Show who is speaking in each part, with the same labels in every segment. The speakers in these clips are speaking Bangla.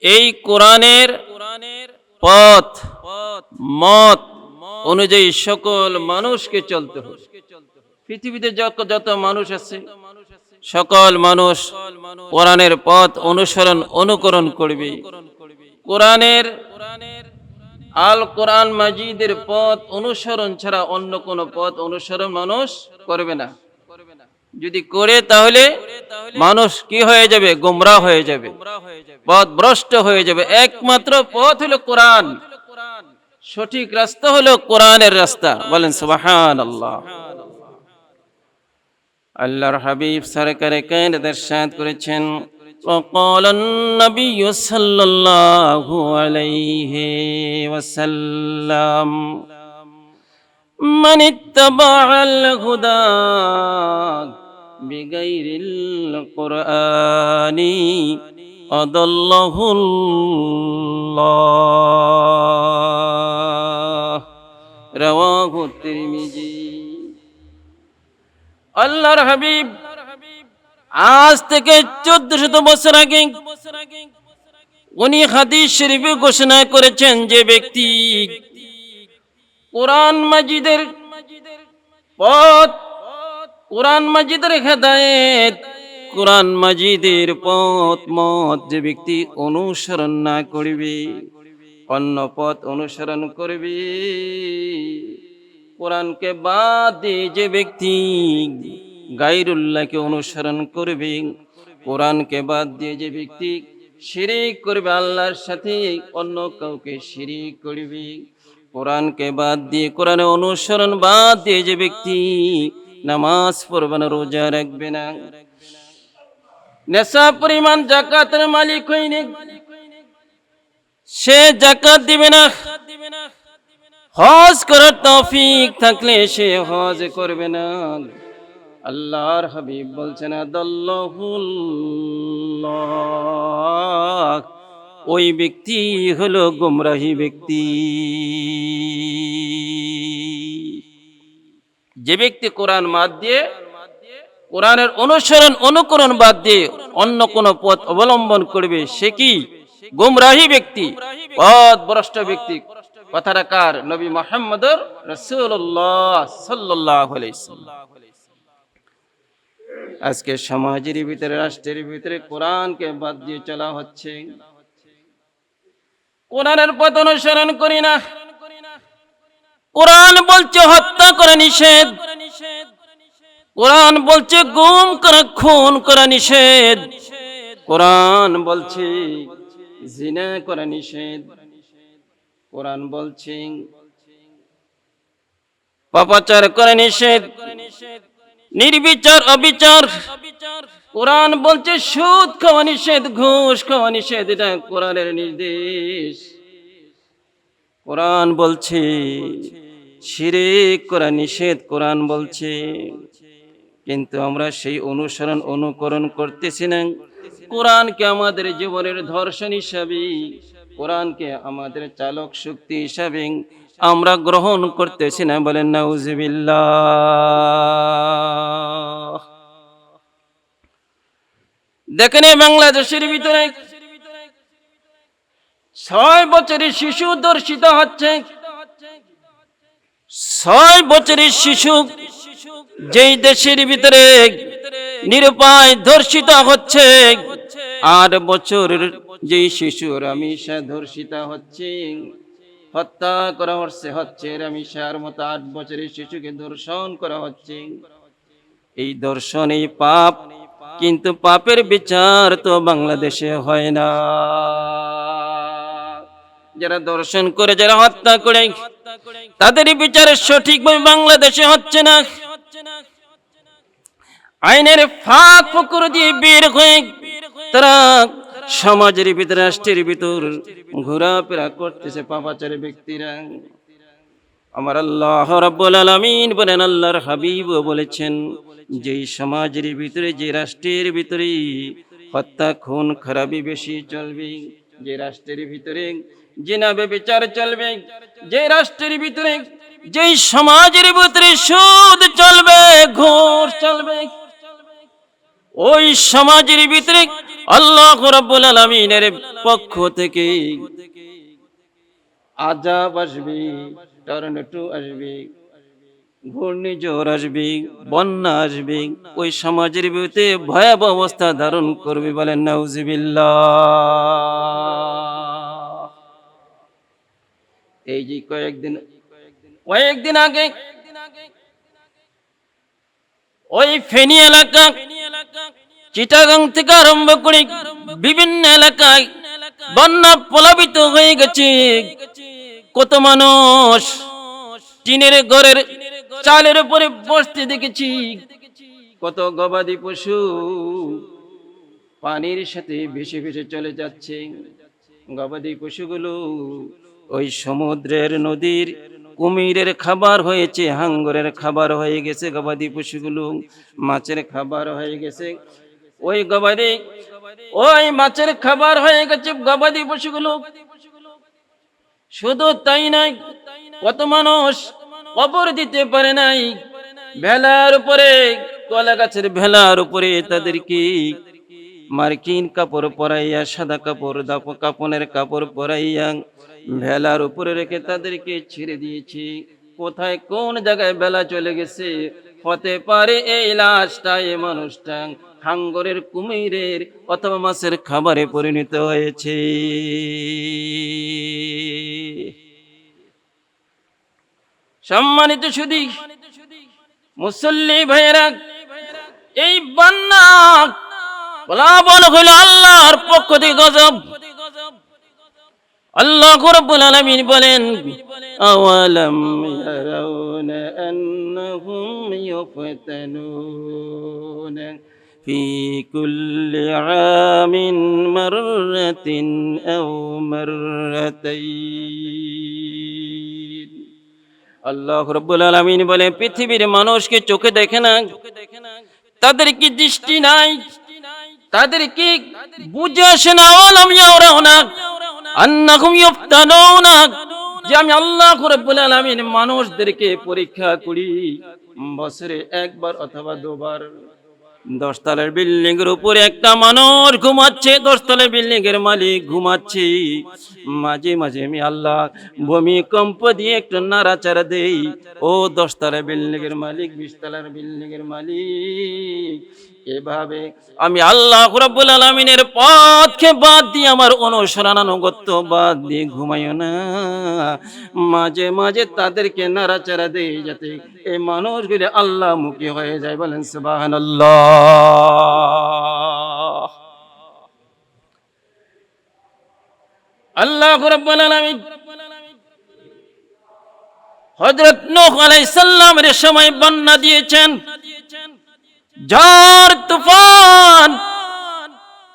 Speaker 1: এই কোরআনের পথ মত অনুযায়ী সকল মানুষকে চলতে হবে। পৃথিবীতে যত মানুষ আছে সকল মানুষ কোরআনের পথ অনুকরণ করবে। কোরআনের আল কোরআন মাজিদের পথ অনুসরণ ছাড়া অন্য কোনো পথ অনুসরণ মানুষ করবে না। যদি করে তাহলে মানুষ কি হয়ে যাবে? গোমরাহ হয়ে যাবে, পথভ্রষ্ট হয়ে যাবে। একমাত্র পথ হলো কোরআন, সঠিক রাস্তা হলো কোরআনের রাস্তা। বলেন সুবহানাল্লাহ। আল্লাহর হাবিব সরকারে কায়নাত ইরশাদ করেছেন, وقال النبي صلى الله عليه وسلم من اتبع الهدى بغير القرآن أضله الله رواه الترمذي। আল্লাহর হাবিব আজ থেকে 1400 বছর আগে উনি হাদিস শরীফে ঘোষণা করেছেন, যে ব্যক্তি কোরআন মাজিদের পথ, কোরআন মাজিদের হেদায়েত, কোরআন মাজিদের পথ মত যে ব্যক্তি অনুসরণ না করবে, অন্য পথ অনুসরণ করবে, কোরআনকে বাদ দিয়ে যে ব্যক্তি গায়রুল্লাহকে অনুসরণ করবে, কোরআনকে বাদ দিয়ে যে ব্যক্তি শিরিক করবে, আল্লাহর সাথে অন্য কাউকে শিরিক করবে, কোরআনকে বাদ দিয়ে কোরআনের অনুসরণ বাদ দিয়ে যে ব্যক্তি নামাজ পড়বে না, রোজা রাখবে না, নেশাব পরিমাণ যাকাতের মালিক হয়নি, সে যাকাত দিবে না, হজ করার তৌফিক থাকলে সে হজ করবে না, আল্লাহর হাবিব বলছেন আদাল্লাহুল্লাহ, ওই ব্যক্তি হলো গুমরাহী ব্যক্তি। যে ব্যক্তি কোরআন বাদ দিয়ে, কোরআনের অনুকরণ বাদ দিয়ে অন্য কোন পথ অবলম্বন করবে, সে কি? গুমরাহী ব্যক্তি, পথভ্রষ্ট ব্যক্তি। কথাটা কার? নবী মুহাম্মদুর রাসূলুল্লাহ সাল্লাল্লাহু আলাইহি ওয়াসাল্লাম। আজকে সমাজের ভিতরে, রাষ্ট্রের ভিতরে কোরআনকে বাদ দিয়ে চলা হচ্ছে, কোরআনের পথ অনুসরণ করি না। কোরআন বলছে হত্যা করা নিষেধ, কোরআন বলছে গুম করা, খুন করা নিষেধ, কোরআন বলছে জিনা করা নিষেধ, কোরআন বলছে পাপাচার করা নিষেধ, নির্বিচার অবিচার, কোরআন বলছে সুদ খাওয়া নিষেধ, ঘুষ খাওয়া নিষেধ, এটা কোরআনের নির্দেশ। কোরআন বলছে শিরক করা নিষেধ, কোরআন বলছে, কিন্তু আমরা সেই অনুকরণ করতেছি না। কোরআনকে আমাদের জীবনের দর্শন হিসাবে, কোরআনকে আমাদের চালক শক্তি হিসাবে আমরা গ্রহণ করতেছি না। বলেন নাউজুবিল্লাহ। দেখেন বাংলাদেশের ভিতরে 6 বছরের শিশু ধর্ষিত হচ্ছে। 6 বছরের শিশু যেই দেশের ভিতরে নিরুপায় ধর্ষিত হচ্ছে, 8 বছরের যেই শিশু রামিসা ধর্ষিত হচ্ছে, হত্যা করা হচ্ছে রামিসার মতো 8 বছরের শিশুকে ধর্ষণ করা হচ্ছে। এই ধর্ষণ, এই পাপ, কিন্তু পাপের বিচার তো বাংলাদেশে হয় না। যারা ধর্ষণ করে, যারা হত্যা করে, তাদের বিচার সঠিকভাবে বাংলাদেশে হচ্ছে না। আইনের ফাঁক ফোকর দিয়ে বের হয়ে তারা সমাজের ভিতরে, রাষ্ট্রের ভিতর ঘোরাফেরা করতেছে পাপাচারী ব্যক্তিরা। আমার আল্লাহ রাব্বুল আলামিন বলেন, আল্লাহর হাবিব বলেছেন, যেই সমাজের ভিতরে, যে রাষ্ট্রের ভিতরে হত্যা খুন খারাপি বেশি চলবে, যে রাষ্ট্রের ভিতরে জিনা ব্যভিচার চলবে, যে রাষ্ট্রের ভিতরে, যেই সমাজের ভিতরে সুদ চলবে, ঘুষ চলবে, ওই সমাজের ভিতরে আল্লাহ রাব্বুল আলামিনের পক্ষ থেকে আযাব আসবে, টর্নেডো আসবে, ঘূর্ণিঝড় আসবে, বন্যা আসবে, ওই সমাজের বিরুদ্ধে ভয়াবহ অবস্থা ধারণ করবে। বলেন নাউযুবিল্লাহ। এই যে কয়েকদিন আগে ওই ফেনী এলাকা, চিটাগাং থেকে আরম্ভ করে বিভিন্ন এলাকায় বন্যা প্লাবিত হয়ে গেছে। কত মানুষ টিনের ঘরের চালের উপরে বসতে দেখেছি। কত গবাদি পশু পানির সাথে ভেসে ভেসে চলে যাচ্ছে। গবাদি পশুগুলো ওই সমুদ্রের নদীর কুমিরের খাবার হয়েছে, হাঙ্গরের খাবার হয়ে গেছে। গবাদি পশুগুলো মাছের খাবার হয়ে গেছে। ওই মাছের খাবার হয়ে গেছে গবাদি পশুগুলো। শুধু তাই নাই, কত মানুষ কবর দিতে পারে নাই। ভেলার উপরে, কলা গাছের ভেলার উপরে তাদেরকে মার্কিন কাপড় পরাইয়া, সাদা কাপড়, কাপনের কাপড় পরাইয়া ভেলার উপরে রেখে তাদেরকে ছেড়ে দিয়েছি। কোথায় কোন জায়গায় বেলা চলে গেছে, হতে পারে এই লাশটা, এই মানুষটা হাঙ্গরের, কুমিরের অথবা মাছের খাবারে পরিণত হয়েছে। সম্মানিত সুধী মুসল্লি ভাইয়েরা, এই বন্যা প্লাবন হলো আল্লাহর পক্ষ থেকে গজব। আল্লাহ রাব্বুল আলামিন বলেন, আওয়ালাম ইয়ারাউনা আন্নাহুম ইউফতানুনা ফি কুল্লি আমিন মাররাতিন আও মাররাতাইন। আল্লাহ রাব্বুল আলামিন বলে, পৃথিবীর মানুষকে চোখে দেখে না, তাদের কি দৃষ্টি নাই, তাদের কি বুঝে আসে না? আওয়ালাম ইয়ারাউনা আন্নাহুম ইউফতানুনা, যে আমি আল্লাহ রাব্বুল আলামিন মানুষদেরকে পরীক্ষা করি বছরে একবার অথবা দুবার। 10 তলার বিল্ডিং এর উপরে একটা মানুষ ঘুমাচ্ছে, 10 তলার বিল্ডিং এর মালিক ঘুমাচ্ছে। মাঝে মাঝে আমি আল্লাহ ভূমিকম্প দিয়ে একটু নাড়াচাড়া দেই। ও 10 তলার বিল্ডিং এর মালিক, 20 তলার বিল্ডিং এর মালিক, এভাবে আমি আল্লাহ রাব্বুল আলামিনের পথকে বাদ দিয়ে, আমার অনুসরণ আনুগত্য বাদ দিয়ে ঘুমাইও না। মাঝে মাঝে তাদেরকে নাড়াচাড়া দেই, যাতে এই মানুষগুলি আল্লাহ মুখী হয়ে যায়। বলেন সুবহানাল্লাহ। আল্লাহ রাব্বুল আলামিন হযরত নূহ আলাইহিস সালামের সময় বন্যা দিয়েছেন, ঝড় তুফান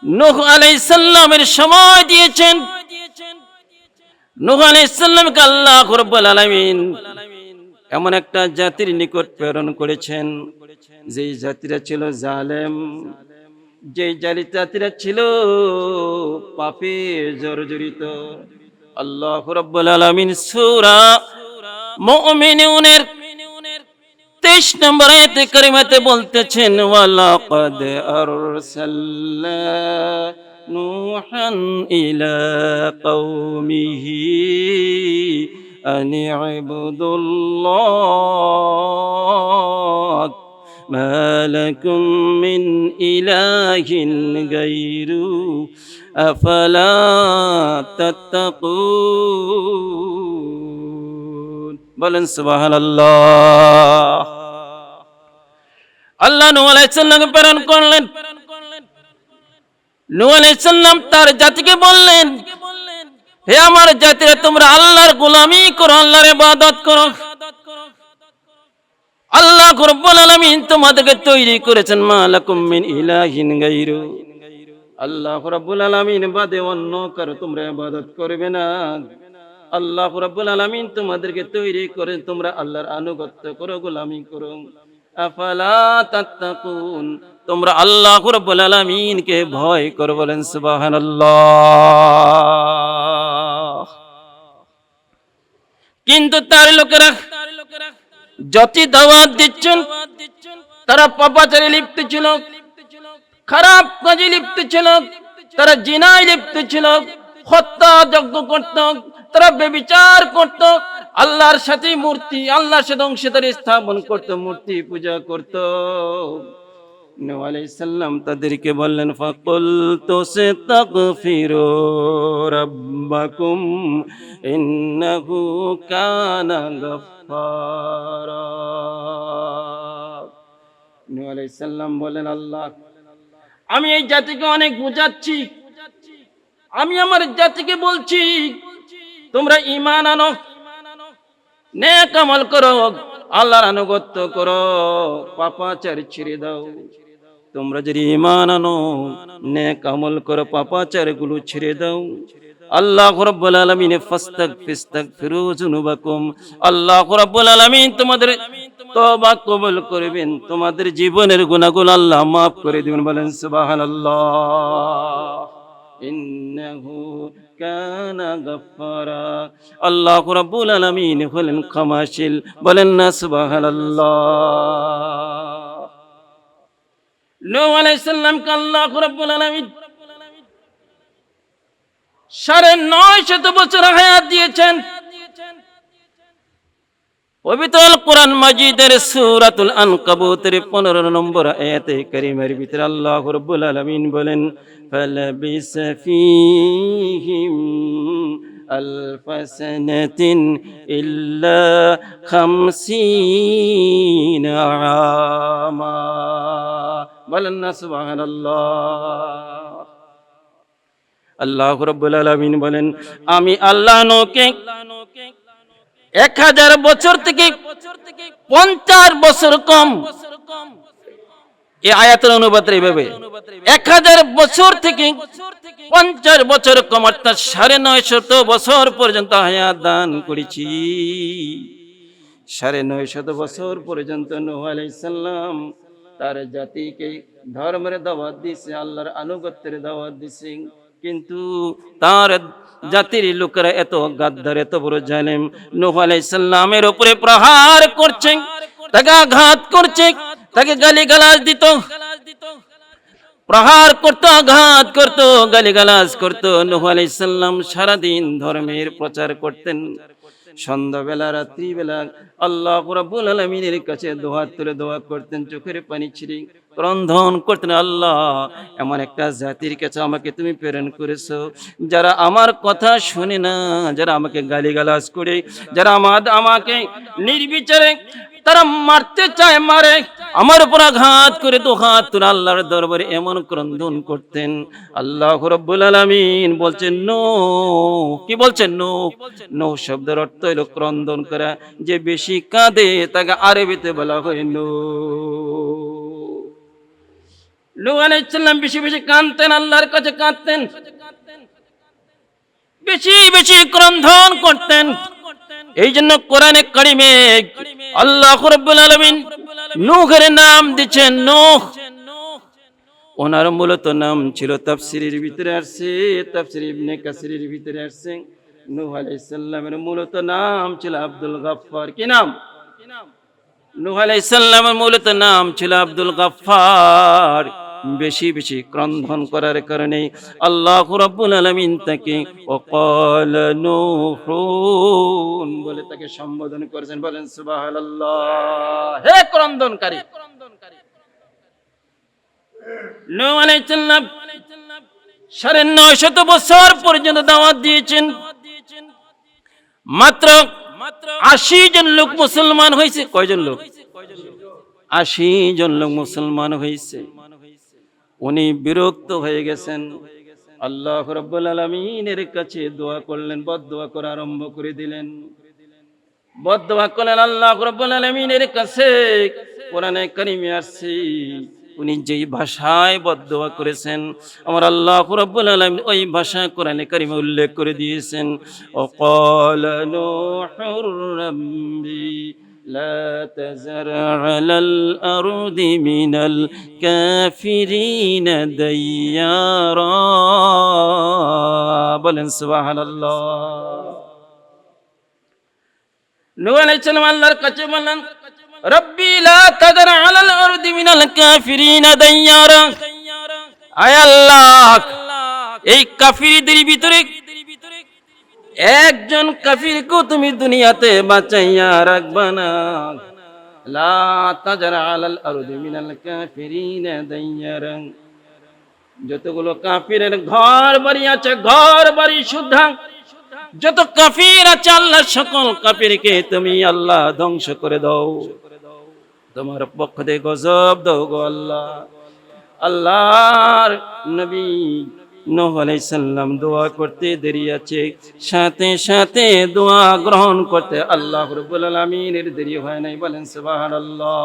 Speaker 1: নূহ আলাইহিস সালামের সময় দিয়েছেন। নূহ আলাইহিস সালামকে আল্লাহ রাব্বুল আলামিন এমন একটা জাতির নিকট প্রেরণ করেছেন, যেই জাতিরা ছিল জালেম, যেই জাতিরা ছিল পাপে জর্জরিত। আল্লাহ রাব্বুল আলামিন সূরা মুমিনুনের 23 নম্বর আয়াতে কারিমাতে বলতেছেন, ওয়ালাকাদ আরসালনা নূহান ইলা কওমিহি আন ইবুদুল্লাহ মা লাকুম মিন ইলাহিন গায়রু আফালা তাত্তাকুন। বলেন সুবহানাল্লাহ। আল্লাহ নূহ আলাইহিস সালামকে প্রেরণ করলেন। নূহ আলাইহিস সালাম তার জাতিকে বললেন, হে আমার জাতিরা, তোমরা আল্লাহর গোলামি করো, আল্লাহর ইবাদত করো। আল্লাহ রাব্বুল আলামিন তোমাদেরকে তৈরি করেছেন, মা লাকুম মিন ইলাহিন গায়রু, আল্লাহ রাব্বুল আলামিন বাদে অন্য কারো তোমরা ইবাদত করবে না। আল্লাহ রাব্বুল আলামিন তোমাদেরকে তৈরি করেন, তোমরা আল্লাহর আনুগত্য করো, গোলামি করো। আফালা তাত্তাকুন, তোমরা আল্লাহ রাব্বুল আলামিনকে ভয় করো। বলেন সুবহানাল্লাহ। কিন্তু তার লোকেরা যত দাওয়াত দিচ্ছেন, তারা পাপাচারে লিপ্ত ছিল, খারাপ কাজে লিপ্ত ছিল, তারা জিনায় লিপ্ত ছিল, হত্যা যজ্ঞ করত, তারা ব্যভিচার করত, আল্লাহর সাথে আল্লাহর সাথে অংশীদারি স্থাপন করত, মূর্তি পূজা করত। নূহ আলাইহিস সালাম তাদেরকে বললেন, ফাকুলতু ইস্তাগফিরু রাব্বাকুম ইন্নাহু কানা গাফফারা। নূহ আলাইহিস সালাম বলেন, আল্লাহ, আমি এই জাতিকে অনেক বোঝাচ্ছি, আমি আমার জাতিকে বলছি তোমরা ঈমান আনো, নেক আমল করো, আল্লাহর আনুগত্য করো, পাপাচার ছেড়ে দাও। তোমরা যদি ঈমান আনো, নেক আমল করো, পাপাচার গুলো ছেড়ে দাও, আল্লাহ রাব্বুল আলামিন ফাস্তাগফিরু যুনুবাকুম, আল্লাহ রাব্বুল আলামিন তোমাদের তওবা কবুল করবেন, তোমাদের জীবনের গুনাহগুলো আল্লাহ maaf করে দিবেন। বলেন সুবহানাল্লাহ। ইন্নাহু কানা গাফফারা, আল্লাহ রাব্বুল আলামিন হলেন ক্ষমাশীল। বলেন না সুবহানাল্লাহ। নূহ আলাইহিস সালামকে আল্লাহ রাব্বুল আলামিন ৯৫০ বছর হায়াত দিয়েছেন। পবিত্র কোরআন মাজিদের সূরাতুল আনকাবুতের ১৫ নম্বর আয়াতে কারিমার ভিতরে আল্লাহ রাব্বুল আলামিন বলেন, ফালাবিসা ফীহিম আলফা সানাতিন ইল্লা ৫০ আমা। বলেন না সুবহানাল্লাহ। আল্লাহ রাব্বুল আলামিন বলেন, আমি আল্লাহ নূহকে ১০০০ বছর থেকে ৫০ বছর কম। এই আয়াতের অনুবাদ এইভাবে, ১০০০ বছর থেকে ৫০ বছর কম, অর্থাৎ ৯৫০ বছর পর্যন্ত হায়াত দান করেছি। ৯৫০ বছর পর্যন্ত নূহ আলাইহিস সালাম তার জাতিকে ধর্মের দাওয়াত দিয়েছে, আল্লাহর আনুগত্যের দাওয়াত দিয়েছে। কিন্তু তার জাতির লোকেরা এত গাদ্দার, এত বড় জালেম, নূহ আলাইহিস সালামের উপরে প্রহার করছে, তাকে আঘাত করছে, তাকে গালিগালাজ দিত, প্রহার করত, আঘাত করত, গালিগালাজ করত। নূহ আলাইহিস সালাম সারাদিন ধর্মের প্রচার করতেন। সন্ধ্যাবেলা, রাত্রিবেলা আল্লাহ রাব্বুল আলামিনের কাছে দুহাত তুলে দোয়া করতেন, চোখের পানি ছিঁড়ে ক্রন্দন করতেন, আল্লাহ, এমন একটা জাতির কাছে আমাকে তুমি প্রেরণ করেছো, যারা আমার কথা শুনে না, যারা আমাকে গালিগালাজ করে, যারা আমাকে নির্বিচারে তারা মারতে চায়, মারে, আমার উপর আঘাত করে দুহাত তুলে আল্লাহর দরবারে এমন ক্রন্দন করতেন। আল্লাহ রাব্বুল আলামিন বলছেন, নূহ, কি বলছেন? নূহ শব্দের অর্থ হলো ক্রন্দন করা। যে বেশি কাঁদে তাকে আরবিতে বলা হয় নূহ আলাইহিস সালাম বেশি বেশি কাঁদতেন, আল্লাহর কাছে কাঁদতেন, বেশি বেশি ক্রন্দন করতেন। এই জন্য কোরআনে কারিমে আল্লাহ রাব্বুল আলামিন নূহের নাম দিয়েছেন নূহ। ওনার মূলত নাম ছিল, তাফসীরের ভিতরে আসছে, তাফসীর ইবনে কাসিরের ভিতরে আসছে, নূহ আলাইহিস সালামের মূলত নাম ছিল আব্দুল গাফফার। কি নাম? নূহ আলাইহিস সালামের মূলত নাম ছিল আব্দুল গাফফার। বেশি বেশি ক্রন্দন করার কারণে আল্লাহ রাব্বুল আলামিন তাকে ওয়াকাল নূহুন বলে তাকে সম্বোধন করেছেন। বলেন সুবহানাল্লাহ। হে ক্রন্দনকারী। নূহ আলাইহিস সালাম ৯৫০ বছর পর্যন্ত দাওয়াত দিয়েছেন। মাত্র ৮০ জন লোক মুসলমান হয়েছে। কয়জন লোক? ৮০ জন লোক মুসলমান হয়েছে। উনি বিরক্ত হয়ে গেছেন, আল্লাহ রাব্বুল আলামিনের কাছে দোয়া করলেন, বদদোয়া করা আরম্ভ করে দিলেন। বদদোয়া করলেন আল্লাহ রাব্বুল আলামিনের কাছে। কোরআনে কারিমে আসছে, উনি যেই ভাষায় বদদোয়া করেছেন, আমার আল্লাহ রাব্বুল আলামিন ওই ভাষা কোরআনে কারিমে উল্লেখ করে দিয়েছেন। ওয়াকালা নূহুর রাব্বি লা তাযার আলাল আরদি মিনাল কাফিরিনা দাইয়ারা। বলেন সুবহানাল্লাহ। নূহ আলাইহিস সালাম আল্লাহর কাছে বললেন, রব্বি লা তাযার আলাল আরদি মিনাল কাফিরিনা দাইয়ারা। আয় আল্লাহ, এই কাফিরদের ভিতরে একজন কাফিরকে তুমি দুনিয়াতে বাঁচাইয়া রাখবা না। লা তাজরা আলাল আরদি মিনাল কাফিরিনা দাইয়ারান। যতগুলো কাফিরের ঘর বাড়ি আছে, ঘর বাড়ি সুদ্ধা যত কাফির আছে, আল্লাহ সকল কাফিরকে তুমি আল্লাহ ধ্বংস করে দাও। তোমার পক্ষ থেকে গজব দাও গো আল্লাহ। আল্লাহর নবী নূহ আলাইহিস সালাম দোয়া করতে দেরি আছে, সাথে সাথে দোয়া গ্রহণ করতে আল্লাহ রাব্বুল আলামিনের দেরি হয় নাই। বলেন সুবহানাল্লাহ।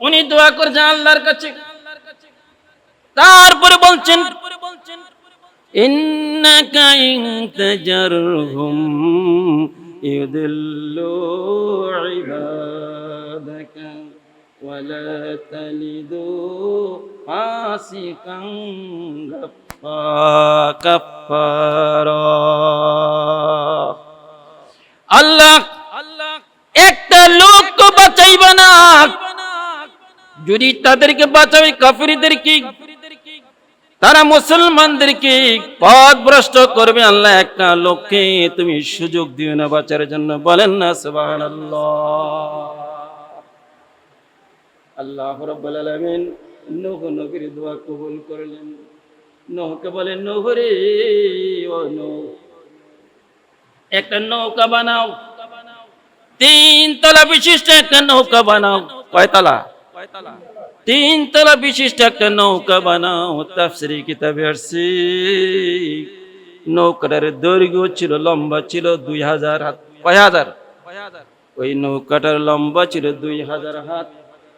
Speaker 1: উনি দোয়া করছেন আল্লাহর কাছে, তারপরে বলছেন ইন্নাকা ইন তাজারহুম ইউদিল্লু ইবাদাকা ওয়ালা তালিদু ফাসিকান কাফারা। আল্লাহ একটা লোককে বাঁচাইবে না, যদি তাদেরকে বাঁচাবে কাফিরদেরকে, তারা মুসলমানদেরকে পথভ্রষ্ট করবে, আল্লাহ একটা লোককে তুমি সুযোগ দিও না বাঁচার জন্য। বলেন না সুবহানাল্লাহ। আল্লাহ রাব্বুল আলামিন নূহ নবীর দোয়া কবুল করলেন। নূহকে বলেন, নূহ রে, ও নূহ, একটা নৌকা বানাও, 3 তলা বিশিষ্ট একটা নৌকা বানাও। কয় তলা? 3 তলা বিশিষ্ট একটা নৌকা বানাও। তাফসীরে কিতাবে আসছে নৌকাটার দৈর্ঘ্য ছিল, লম্বা ছিল 2000 হাত। কয় হাজার? ওই নৌকাটার লম্বা ছিল 2000 হাত,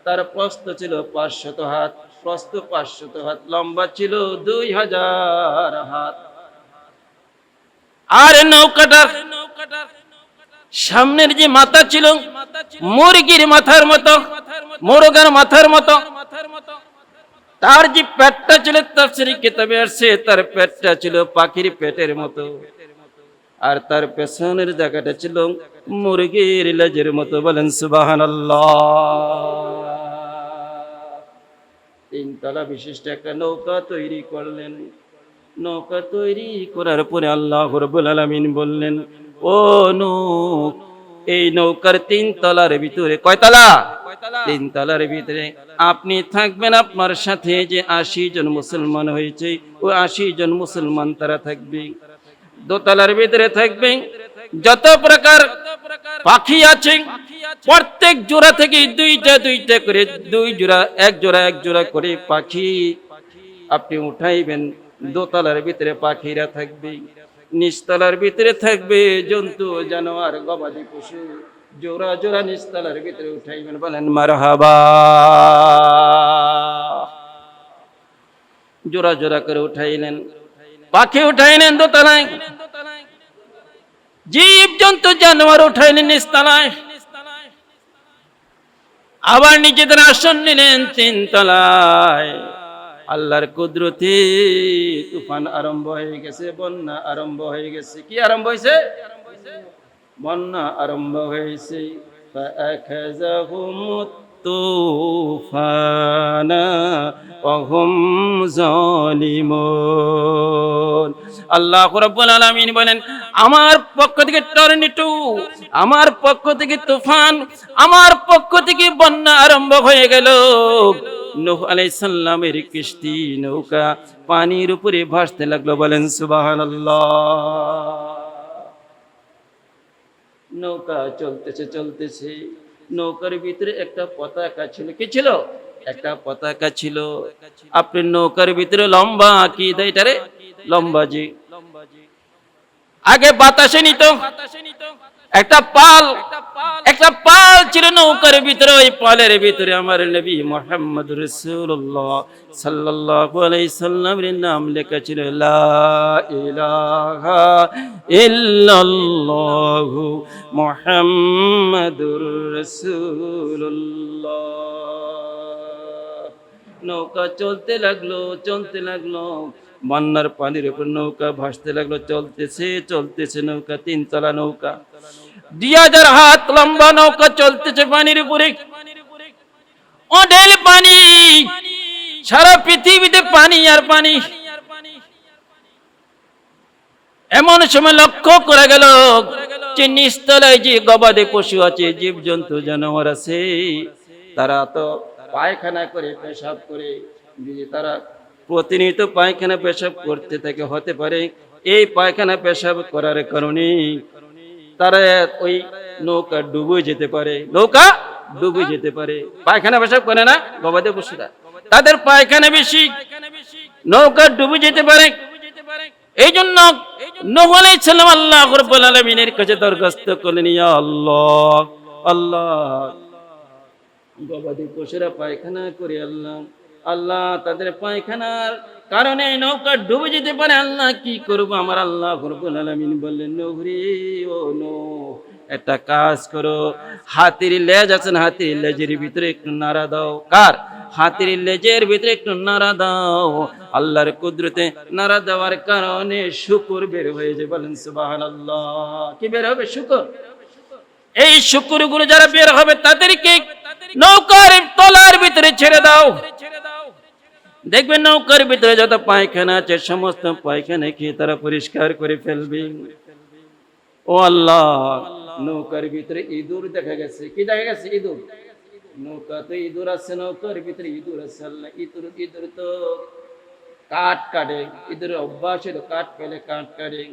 Speaker 1: তার প্রস্থ ছিল 500 হাত। প্রস্থ 500 হাত, লম্বা ছিল 2000 হাত। আর নৌকাটার সামনের যে মাথা ছিল মুরগির মাথার মতো, মোরগের মাথার মতো। তার যে পেটটা ছিল, তাফসীরে কিতাবে আসছে তার পেটটা ছিল পাখির পেটের মতো, আর তার পেছনের জায়গাটা ছিল মুরগির লেজের মতো। বলেন সুবহানাল্লাহ। 3 তলা বিশিষ্ট একটা নৌকা তৈরি করলেন। নৌকা তৈরি করার পরে আল্লাহ রাব্বুল আলামিন বললেন, ও নূহ, এই নৌকার 3 তলার ভিতরে, কয় তলা? 3 তলার ভিতরে আপনি থাকবেন, আপনার সাথে যে 80 জন মুসলমান হয়েছে, ওই 80 জন মুসলমান তারা থাকবে। 2 তলার ভিতরে থাকবে যত প্রকার পাখি আছে, প্রত্যেক জোড়া থেকে 2টা 2টা করে, 2 জোড়া, 1 জোড়া 1 জোড়া করে পাখি আপনি উঠাইবেন। 2 তলার ভিতরে পাখিরা থাকবে, নিচতলার ভিতরে থাকবে জন্তু জানোয়ার গবাদি পশু, জোড়া জোড়া নিচতলার ভিতরে উঠাইবেন। বলেন মারহাবা। জোড়া জোড়া করে উঠাইলেন, পাখি উঠাইলেন 2 তলায়, জীব জন্তু জানোয়ার উঠাইলেন নিচতলায়। আবার নিজেদের আসন নিলেন 3 তলায়। আল্লাহর কুদরতে তুফান আরম্ভ হয়ে গেছে, বন্যা আরম্ভ হয়ে গেছে। কি আরম্ভ হয়েছে? বন্যা আরম্ভ হয়েছে। ফাআখাযাহুমুত তুফানা ওয়া হুম যালিমুন। আল্লাহ রাব্বুল আলামিন বলেন, আমার পক্ষ থেকে টর্নেডো, আমার পক্ষ থেকে তুফান, আমার পক্ষ থেকে বন্যা আরম্ভ হয়ে গেল। নূহ আলাইহিস সালামের কিস্তি নৌকা পানির উপরে ভাসতে লাগলো। বলেন সুবহানাল্লাহ। নৌকা চলতেছে চলতেছে, নৌকার ভিতরে একটা পতাকা ছিল। কি ছিল? একটা পতাকা ছিল। আপনি নৌকার ভিতরে লম্বা, কি দেয় এটারে? লম্বা জি। আগে বাতাসে নিত একটা পাল, একটা পাল ছিল নৌকার ভিতরে। ওই পালের ভিতরে আমার নবী মুহাম্মদ রাসূলুল্লাহ সাল্লাল্লাহু আলাইহি সাল্লামের নাম লেখা ছিল, লা ইলাহা ইল্লাল্লাহু মুহাম্মাদুর রাসূলুল্লাহ। নৌকা চলতে লাগলো, চলতে লাগলো, বন্যার পানির উপর নৌকা ভাসতে লাগলো। চলতেছে চলতেছে নৌকা, 3 তলা নৌকা, 2000 হাত লম্বা নৌকা চলতেছে পানির উপরে। অঢেল পানি, সারা পৃথিবীতে পানি আর পানি। এমন সময় লক্ষ্য করা গেল যে নিচতলায় যে গবাদি পশু আছে, জীবজন্তু জানোয়ার আছে, তারা তো পায়খানা করে পেশাব করে, যদি তারা প্রতিনিয়ত পায়খানা পেশাব করতে থাকে, হতে পারে এই পায়খানা পেশাব করার কারণে তারা ওই নৌকা ডুবে যেতে পারে, নৌকা ডুবে যেতে পারে। পায়খানা পেশাব করে না গবাদি পশুরা, তাদের পায়খানা বেশি, নৌকা ডুবে যেতে পারে। এই জন্য নূহ আলাইহিস সালাম আল্লাহ রাব্বুল আলামিনের কাছে দরখাস্ত করলেন, ইয়া আল্লাহ, আল্লাহ গবাদি পশুরা পায়খানা করে, আল্লাহ আল্লাহ তাদের পায়খানার কারণে নৌকা ডুবে যেতে পারে, আল্লাহ কি করব? আমার আল্লাহ রাব্বুল আলামিন বললেন, নূহ রে, ও নূহ, একটা কাজ করো, হাতির লেজ আছেন, হাতির লেজের ভিতরে একটু নাড়া দাও। কার? হাতির লেজের ভিতরে একটু নাড়া দাও। আল্লাহর কুদরতে নাড়া দেওয়ার কারণে শুকর বের হয়ে যায়। বলেন সুবহানাল্লাহ। কি বের হবে? শুকর। এই শুকরগুলো যারা বের হবে তাদেরকে নৌকার তলার ভিতরে ছেড়ে দাও। দেখবেন নৌকার ভিতরে যত পায়খানা আছে সমস্ত পায়খানা খেয়ে তারা পরিষ্কার করে ফেলবে। ও আল্লাহ, নৌকার ভিতরে ইঁদুর দেখা গেছে। কি দেখা গেছে? ইঁদুর। নৌকাতে ইঁদুর আছে, নৌকার ভিতরে ইঁদুর আছে। আল্লাহ, ইঁদুর তো কাঠ কাটে, ইঁদুরের অভ্যাস হলো কাঠ পেলে কাঠ কাটে।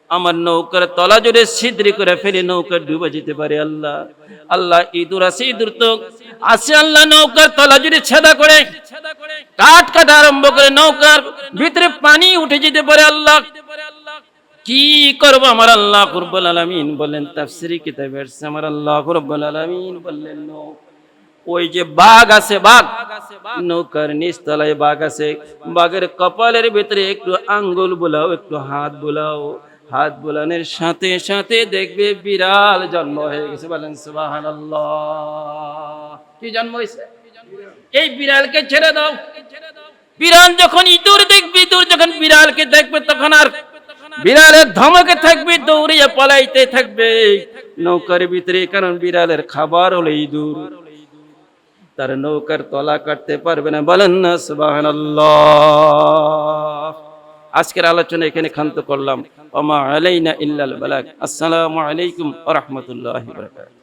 Speaker 1: আমার নৌকার তলা জুড়ে ছিদ্র করে ফেলে নৌকা ডুবে যেতে পারে। আল্লাহ আল্লাহ, ইঁদুর আছে, ইঁদুর তো আছে, আল্লাহ নৌকার তলা জুড়ে ছেদা করে কাঠ কাটা আরম্ভ করে নৌকার ভিতরে পানি উঠে যেতে পারে। আল্লাহ কি করবো? আমার আল্লাহ রাব্বুল আলামিন বললেন, তাফসীরি কিতাবে আসছে, আমার আল্লাহ রাব্বুল আলামিন বললেন, ওই যে বাঘ আছে, বাঘ, নৌকার নিচতলায় বাঘ আছে, বাঘের কপালের ভিতরে একটু আঙ্গুল বোলাও, একটু হাত বোলাও, হাত বোলানোর সাথে সাথে দেখবে বিড়াল জন্ম হয়ে গেছে। বলেন সুবহানাল্লাহ। কি জন্ম হয়েছে? এই বিড়ালকে ছেড়ে দাও। বিড়াল যখন ইঁদুর দেখবে, ইঁদুর যখন বিড়ালকে দেখবে, তখন আর বিড়ালের ধমকে থাকবে, দৌড়িয়ে পালাইতে থাকবে নৌকার ভিতরে, কারণ বিড়ালের খাবার হলো ইঁদুর। তার নৌকার তলা কাটতে পারবে না। বলেন না সুবহানাল্লাহ। আজকের আলোচনা এখানে ক্ষান্ত করলাম। ওয়া মা আলাইনা ইল্লাল বালাগ। আসসালামু আলাইকুম ওয়া রাহমাতুল্লাহি ওয়া বারাকাতুহু।